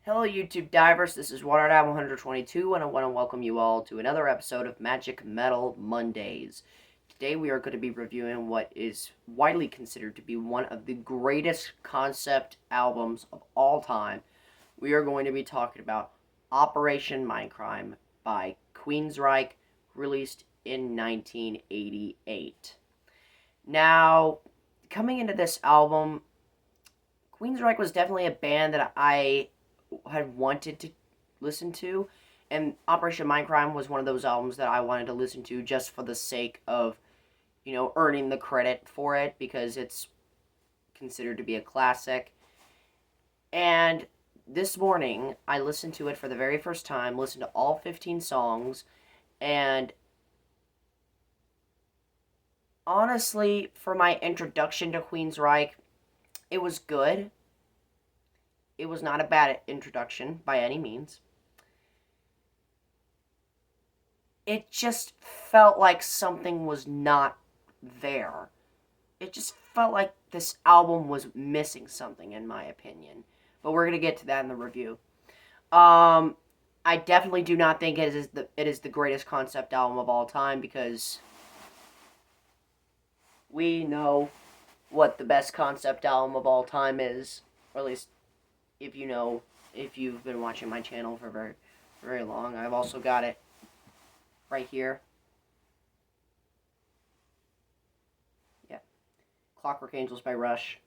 Hello, YouTube divers. This is WaterDive122, and I want to welcome you all to another episode of Magic Metal Mondays. Today, we are going to be reviewing what is widely considered to be one of the greatest concept albums of all time. We are going to be talking about Operation Minecrime by Queensryche, released in 1988. Now, coming into this album, Queensryche was definitely a band that I had wanted to listen to, and Operation Mindcrime was one of those albums that I wanted to listen to just for the sake of, earning the credit for it because it's considered to be a classic. And this morning, I listened to it for the very first time, listened to all 15 songs, and honestly, for my introduction to Queensryche, it was good. It was not a bad introduction by any means. It just felt like something was not there. It just felt like this album was missing something, in my opinion. But we're going to get to that in the review. I definitely do not think it is the greatest concept album of all time because we know what the best concept album of all time is, or at least if you've been watching my channel for very, very long. I've also got it right here. Yeah. Clockwork Angels by Rush.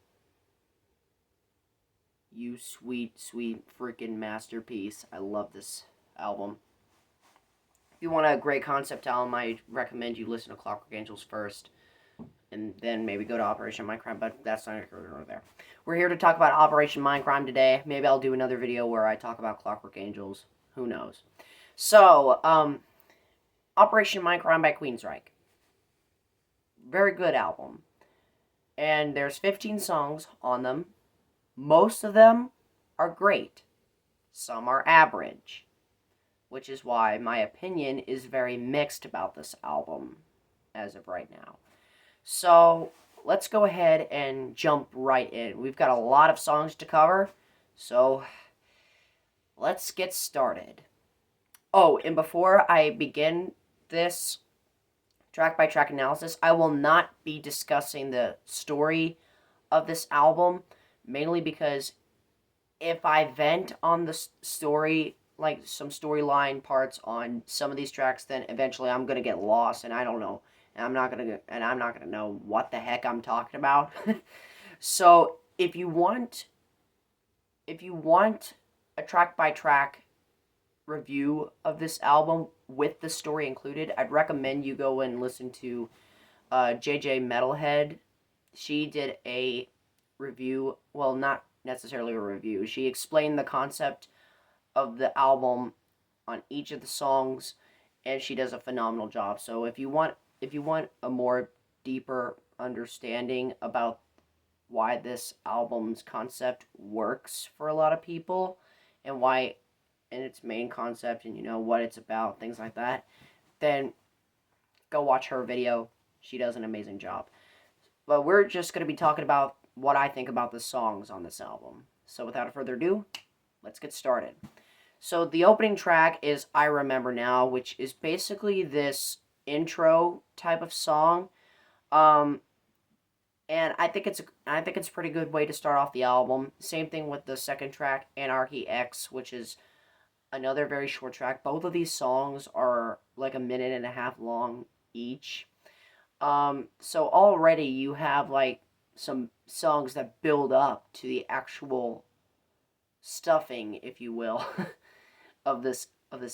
You sweet, sweet freaking masterpiece. I love this album. If you want a great concept album, I recommend you listen to Clockwork Angels first, and then maybe go to Operation Minecrime, but that's not over there. We're here to talk about Operation Minecrime today. Maybe I'll do another video where I talk about Clockwork Angels. Who knows? So, Operation Minecrime by Queensryche. Very good album. And there's 15 songs on them. Most of them are great. Some are average. Which is why my opinion is very mixed about this album as of right now. So, let's go ahead and jump right in. We've got a lot of songs to cover, so let's get started. Oh, and before I begin this track-by-track analysis, I will not be discussing the story of this album, mainly because if I vent on the story, like some storyline parts on some of these tracks, then eventually I'm gonna get lost, and I don't know. And I'm not gonna know what the heck I'm talking about. So if you want a track by track review of this album with the story included, I'd recommend you go and listen to JJ Metalhead. She did a review, well, not necessarily a review. She explained the concept of the album on each of the songs, and she does a phenomenal job. So if you want a more deeper understanding about why this album's concept works for a lot of people and why and its main concept and what it's about, things like that, then go watch her video. She does an amazing job. But we're just going to be talking about what I think about the songs on this album. So without further ado, let's get started. So the opening track is I Remember Now, which is basically this intro type of song, and I think it's a pretty good way to start off the album. Same thing with the second track, Anarchy X, which is another very short track. Both of these songs are like a minute and a half long each. So already you have like some songs that build up to the actual stuffing, if you will, of this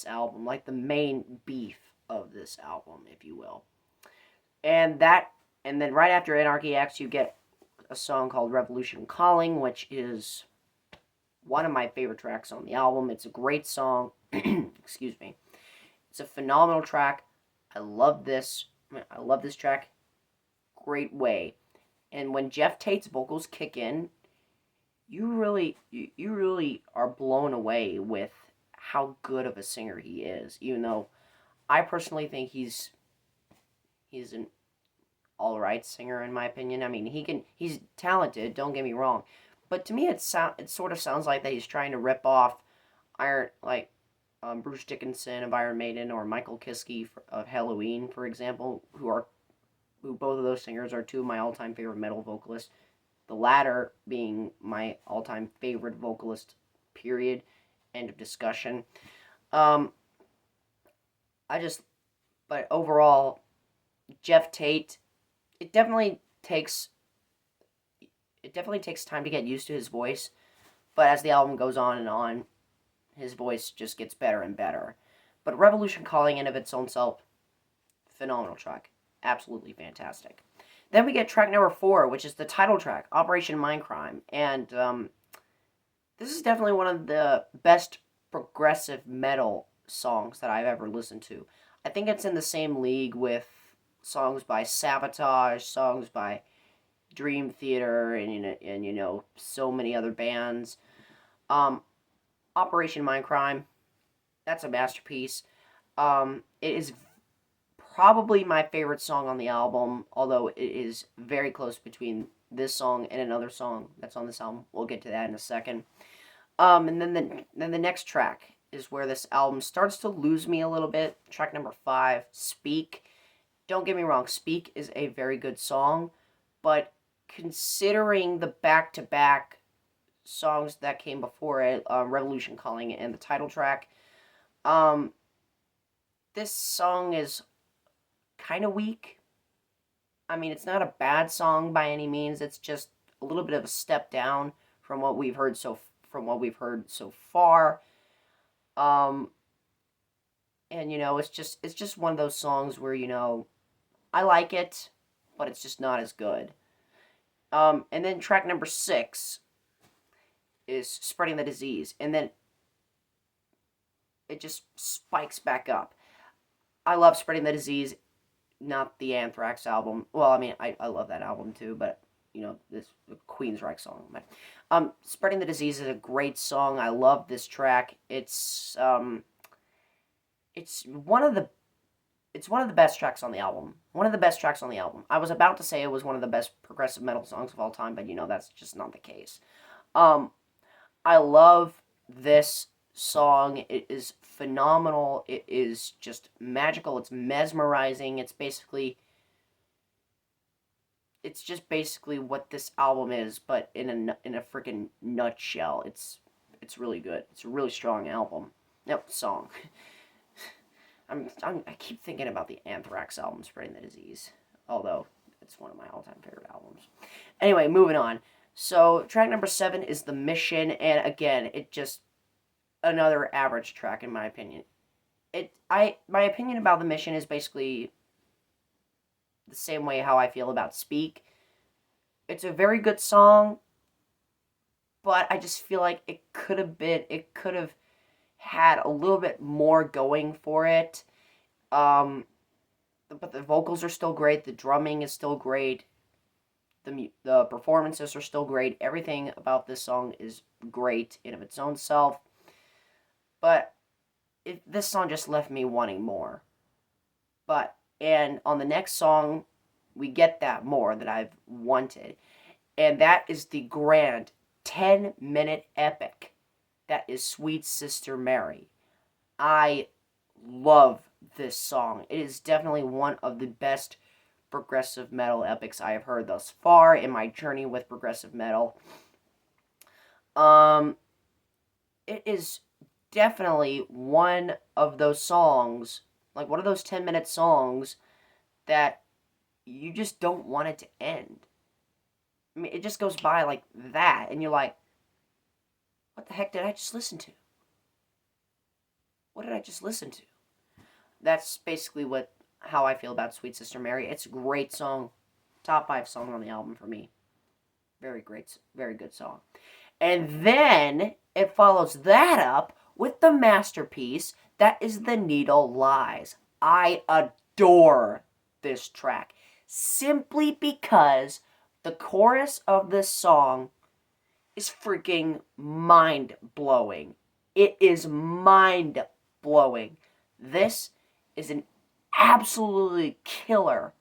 album, like the main beef of this album, if you will. And then right after Anarchy X, you get a song called Revolution Calling, which is one of my favorite tracks on the album. It's a great song. Excuse me. It's a phenomenal track. I love this track. Great way. And when Jeff Tate's vocals kick in, you really are blown away with how good of a singer he is. Even though I personally think he's an all-right singer, in my opinion. I mean, he's talented, don't get me wrong, but to me it sort of sounds like that he's trying to rip off Bruce Dickinson of Iron Maiden or Michael Kiske of Halloween, for example, who both of those singers are two of my all-time favorite metal vocalists. The latter being my all-time favorite vocalist, period. End of discussion. Um, but overall, Jeff Tate, it definitely takes time to get used to his voice, but as the album goes on and on, his voice just gets better and better. But Revolution Calling in of its own self, phenomenal track. Absolutely fantastic. Then we get track number 4, which is the title track, Operation Minecrime. And this is definitely one of the best progressive metal songs that I've ever listened to. I think it's in the same league with songs by Sabotage, songs by Dream Theater, and so many other bands. Operation Minecrime, that's a masterpiece. It is probably my favorite song on the album, although it is very close between this song and another song that's on this album. We'll get to that in a second. And then the next track is where this album starts to lose me a little bit. Track number 5, Speak. Don't get me wrong, Speak is a very good song, but considering the back-to-back songs that came before it, Revolution Calling and the title track, this song is kind of weak. I mean, it's not a bad song by any means. It's just a little bit of a step down from what we've heard so far. And it's just one of those songs where I like it, but it's just not as good. And then track number 6 is Spreading the Disease, and then it just spikes back up. I love Spreading the Disease, not the Anthrax album. Well, I mean, I love that album too, but this Queensryche song. Spreading the Disease is a great song. I love this track. It's one of the best tracks on the album. One of the best tracks on the album. I was about to say it was one of the best progressive metal songs of all time, but that's just not the case. I love this song. It is phenomenal. It is just magical. It's mesmerizing. It's just basically what this album is, but in a freaking nutshell. It's really good. It's a really strong album. Nope, song. I keep thinking about the Anthrax album, Spreading the Disease, although it's one of my all-time favorite albums. Anyway, moving on. So track number 7 is The Mission, and again, it just another average track in my opinion. My opinion about The Mission is basically the same way how I feel about Speak. It's a very good song, but I just feel like it could have had a little bit more going for it. But the vocals are still great, the drumming is still great, the performances are still great. Everything about this song is great in of its own self. But this song just left me wanting more. And on the next song, we get that more that I've wanted. And that is the grand 10-minute epic that is Sweet Sister Mary. I love this song. It is definitely one of the best progressive metal epics I have heard thus far in my journey with progressive metal. It is definitely one of those songs, like one of those 10-minute songs that you just don't want it to end. I mean, it just goes by like that, and you're like, what the heck did I just listen to? What did I just listen to? That's basically how I feel about Sweet Sister Mary. It's a great song. Top 5 song on the album for me. Very great, very good song. And then it follows that up with the masterpiece that is The Needle Lies. I adore this track simply because the chorus of this song is freaking mind-blowing. It is mind-blowing. This is an absolutely killer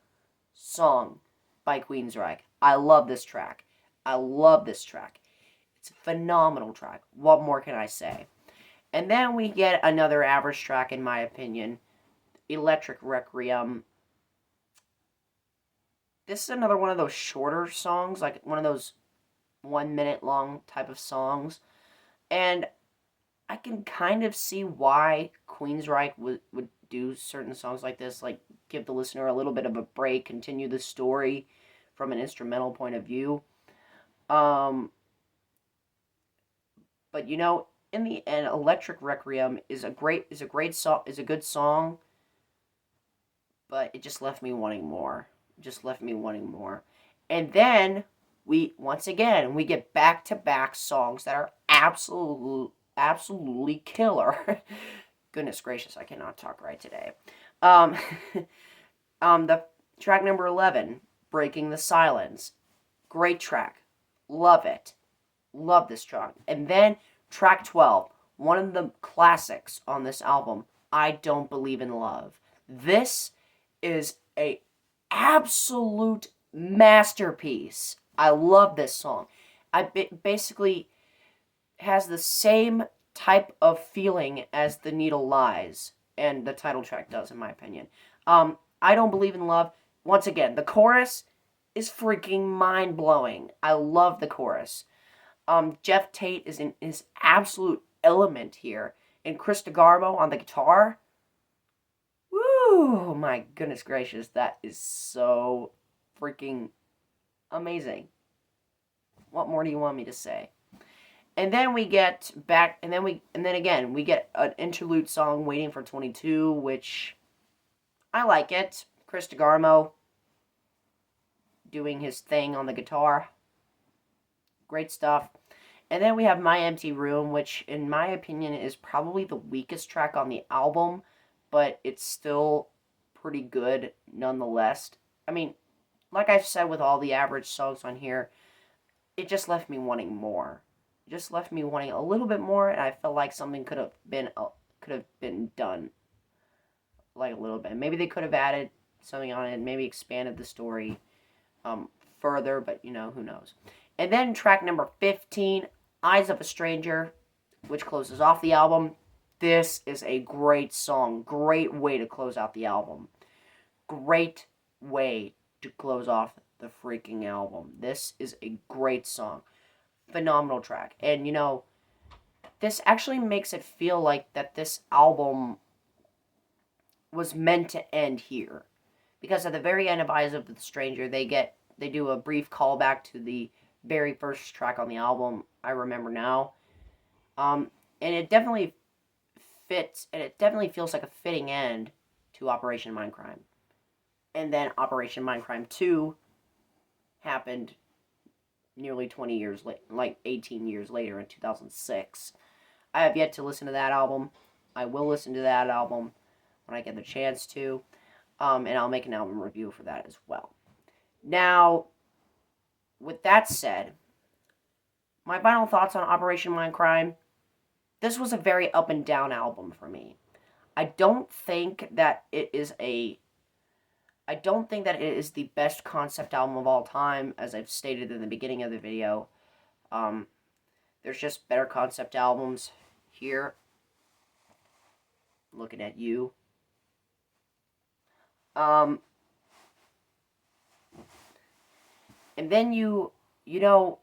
song by Queensryche. I love this track. It's a phenomenal track. What more can I say? And then we get another average track, in my opinion, Electric Requiem. This is another one of those shorter songs, like one of those 1 minute long type of songs. And I can kind of see why Queensryche would do certain songs like this, like give the listener a little bit of a break, continue the story from an instrumental point of view. But you know, in the end, Electric Requiem is a good song, but it just left me wanting more. And then once again we get back-to-back songs that are absolutely killer. Goodness gracious, I cannot talk right today. The track number 11, Breaking the Silence. Great track. Love it. Love this track. And then track 12, one of the classics on this album, I Don't Believe in Love. This is a absolute masterpiece. I love this song. Basically has the same type of feeling as The Needle Lies, and the title track does, in my opinion. I Don't Believe in Love. Once again, the chorus is freaking mind-blowing. I love the chorus. Jeff Tate is in his absolute element here. And Chris DeGarmo on the guitar. Woo! My goodness gracious, that is so freaking amazing. What more do you want me to say? And then we get back, and then again, we get an interlude song, Waiting for 22, which I like it. Chris DeGarmo doing his thing on the guitar. Great stuff. And then we have My Empty Room, which in my opinion is probably the weakest track on the album, but it's still pretty good nonetheless. I mean, like I've said with all the average songs on here, it just left me wanting more. It just left me wanting a little bit more, and I felt like something could have been done like a little bit. Maybe they could have added something on it, maybe expanded the story further, but you know, who knows. And then track number 15, Eyes of a Stranger, which closes off the album. This is a great song. Great way to close out the album. Great way to close off the freaking album. This is a great song. Phenomenal track. And, you know, this actually makes it feel like that this album was meant to end here. Because at the very end of Eyes of the Stranger, they do a brief callback to the very first track on the album, I Remember Now. And it definitely fits, and it definitely feels like a fitting end to Operation Minecrime. And then Operation Minecrime 2 happened nearly 20 years later, like 18 years later in 2006. I have yet to listen to that album. I will listen to that album when I get the chance to. And I'll make an album review for that as well. Now, with that said, my final thoughts on Operation Minecrime. This was a very up and down album for me. I don't think that it is the best concept album of all time, as I've stated in the beginning of the video. There's just better concept albums here. Looking at you. And then you know,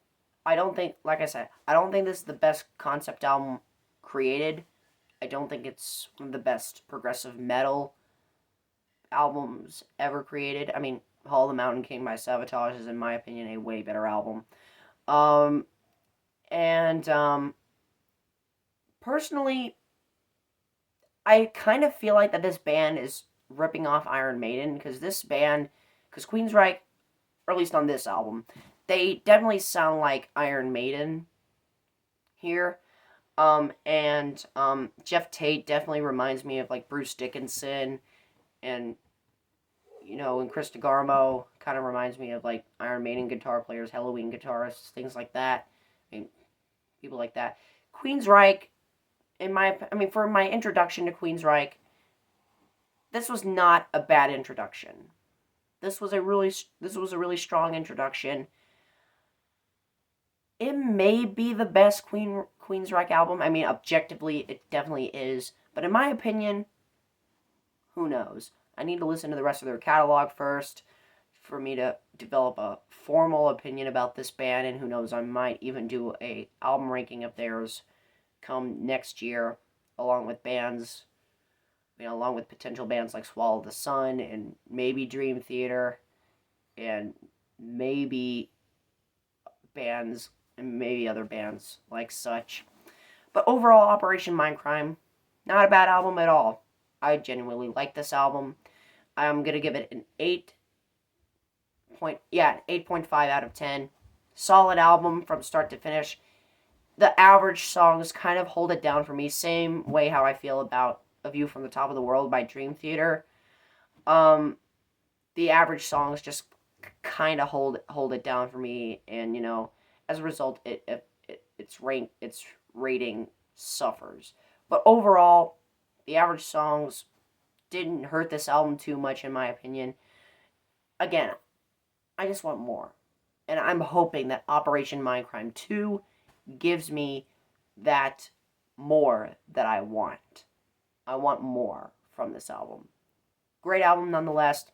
I don't think, like I said, I don't think this is the best concept album created. I don't think it's one of the best progressive metal albums ever created. I mean, Hall of the Mountain King by Sabotage is, in my opinion, a way better album. Personally, I kind of feel like that this band is ripping off Iron Maiden, because Queensryche, or at least on this album, they definitely sound like Iron Maiden here. Jeff Tate definitely reminds me of like Bruce Dickinson, and you know, and Chris DeGarmo kind of reminds me of like Iron Maiden guitar players, Halloween guitarists, things like that. I mean, people like that. Queensryche, for my introduction to Queensryche, this was not a bad introduction. This was a really strong introduction. It may be the best Queensryche Queensryche album. I mean, objectively, it definitely is. But in my opinion, who knows? I need to listen to the rest of their catalog first for me to develop a formal opinion about this band, and who knows, I might even do a album ranking of theirs come next year, along with bands, along with potential bands like Swallow the Sun and maybe Dream Theater and maybe bands and maybe other bands like such. But overall, Operation Mindcrime, not a bad album at all. I genuinely like this album. I'm gonna give it an 8.5 out of 10. Solid album from start to finish. The average songs kind of hold it down for me. Same way how I feel about A View from the Top of the World by Dream Theater. The average songs just kind of hold it down for me, and as a result, its rating suffers. But overall, the average songs didn't hurt this album too much, in my opinion. Again, I just want more, and I'm hoping that Operation Mindcrime 2 gives me that more that I want. I want more from this album. Great album nonetheless.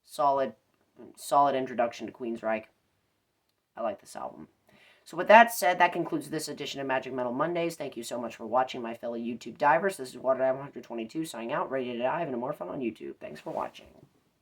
Solid introduction to Queensryche. I like this album. So with that said, that concludes this edition of Magic Metal Mondays. Thank you so much for watching, my fellow YouTube divers. This is WaterDive 122 signing out, ready to dive into more fun on YouTube. Thanks for watching.